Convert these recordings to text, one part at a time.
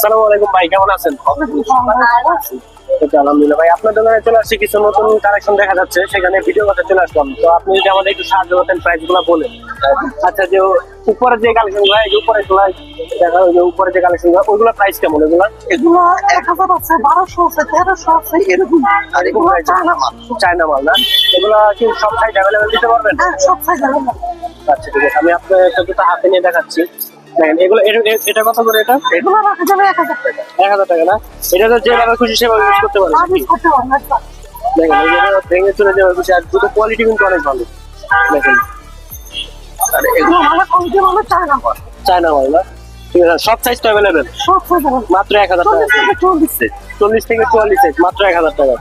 আসসালামু আলাইকুম ভাই, কেমন আছেন? আলহামদুলিল্লাহ ভাই, আপনার দোকানে চলে আসছে কিছু নতুন কালেকশন দেখা যাচ্ছে, সেখানে ভিডিও করতে চলে আসলাম। তো আপনি যদি আমাদের একটু সাহায্য করতেন, প্রাইস গুলো বলেন। আচ্ছা, যে উপরে যে কালেকশন গুলো, এই উপরে গুলো দেখা, ওই যে উপরে যে কালেকশন গুলো, ওইগুলো প্রাইস কেমন? এগুলো এগুলো 1000 আছে, 1200 আছে, 1300 আছে, এরকম। আর এগুলো চায়না মাল। চায়না মাল না? এগুলো কি সব সাইজ অ্যাভেলেবেল দিতে পারবেন? হ্যাঁ, সব সাইজ আছে। আচ্ছা ঠিক আছে, আমি আপনার দুটো হাতে নিয়ে দেখাচ্ছি। দেখেন এগুলো, এটা কত করে? এটা এগুলো রাখা যাবে 1000 টাকা। 1000 টাকা না? এটা তো যেভাবে খুশি সেভাবে ইউজ করতে পারবেন। আমি করতে পারবো না। দেখেন এইগুলো ভেঙে চলে যেভাবে খুশি, আর দুটো কোয়ালিটি কিন্তু অনেক ভালো। দেখেন, আর এগুলো ভালো কোয়ালিটি, ভালো চায়না মাল। চায়না মাল না? ঠিক আছে, সব সাইজ তো অ্যাভেলেবেল। সব সাইজ আছে। মাত্র 1000 টাকা। 40 থেকে 40 40 থেকে 44 সাইজ, মাত্র 1000 টাকা।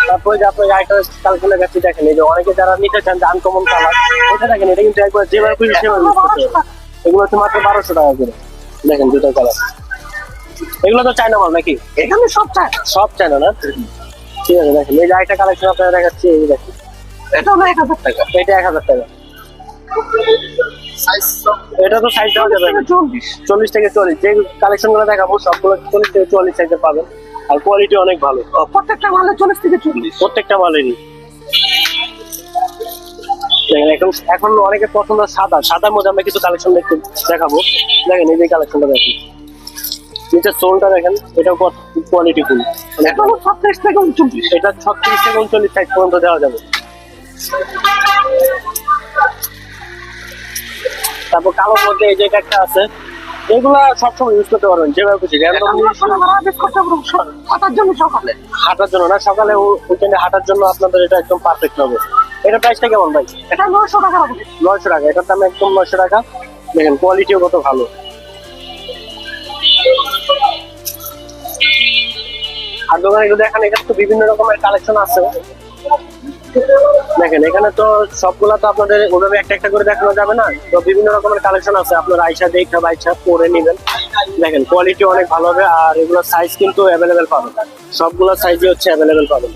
তারপরে যে আপনার আইটা কালকুলেট গাছটি দেখেন, এই যে অনেকে যারা নিতে চান যে আনকমন কালার, এটা দেখেন, এটা কিন্তু একবার যেভাবে খুশি সেভাবে ইউজ করতে পারবেন। এগুলো হচ্ছে মাত্র 1200 টাকা করে। দেখেন দুটো কালার। এগুলো তো চায়না মাল নাকি? এখানে সব চায়না। সব চায়না না? ঠিক আছে, দেখেন এই যে আইটা কালেকশন আপনারা দেখাচ্ছি, এই যে দেখেন, এটা হলো 1000 টাকা। এটা 1000 টাকা। এটা তো সাইজ দেওয়া যাবে 40 থেকে 40। যে কালেকশন গুলো দেখাবো সবগুলো 40 থেকে 44 সাইজের পাবেন, আর কোয়ালিটি অনেক ভালো। প্রত্যেকটা মালে 40 থেকে 40। প্রত্যেকটা মালেরই। দেখেন এখন অনেকের পছন্দ সাদার মধ্যে আমরা কিছু কালেকশন দেখাবো। দেখেন এই যে কালেকশনটা দেখেন, নিচে সোলটা দেখেন, এটাও কোয়ালিটি ফুল। এটা হলো 37 থেকে 39। এটা 36 থেকে 39 সাইজ পর্যন্ত দেওয়া যাবে। তারপর কালোর মধ্যে এই যে একটা আছে, এগুলা সবসময় ইউজ করতে পারবেন যেভাবে খুশি। হাঁটার জন্য সকালে। হাঁটার জন্য না, সকালে উইকেন্ডে হাঁটার জন্য আপনাদের এটা একদম পারফেক্ট হবে। এটা প্রাইসটা কেমন ভাই? এটা 900 টাকা হবে। 900 টাকা। এটার দাম একদম 900 টাকা। দেখেন কোয়ালিটিও কত ভালো। আর দোকানে একটু দেখেন, এখানে তো বিভিন্ন রকমের কালেকশন আছে। দেখেন এখানে তো সবগুলা তো আপনাদের ওভাবে একটা একটা করে দেখানো যাবে না, তো বিভিন্ন রকমের কালেকশন আছে, আপনারা আইসা দেখে বাইসা পরে নেবেন। দেখেন কোয়ালিটি অনেক ভালো হবে, আর এগুলো সাইজ কিন্তু অ্যাভেলেবেল পাবেন, সবগুলো সাইজই হচ্ছে অ্যাভেলেবেল পাবেন।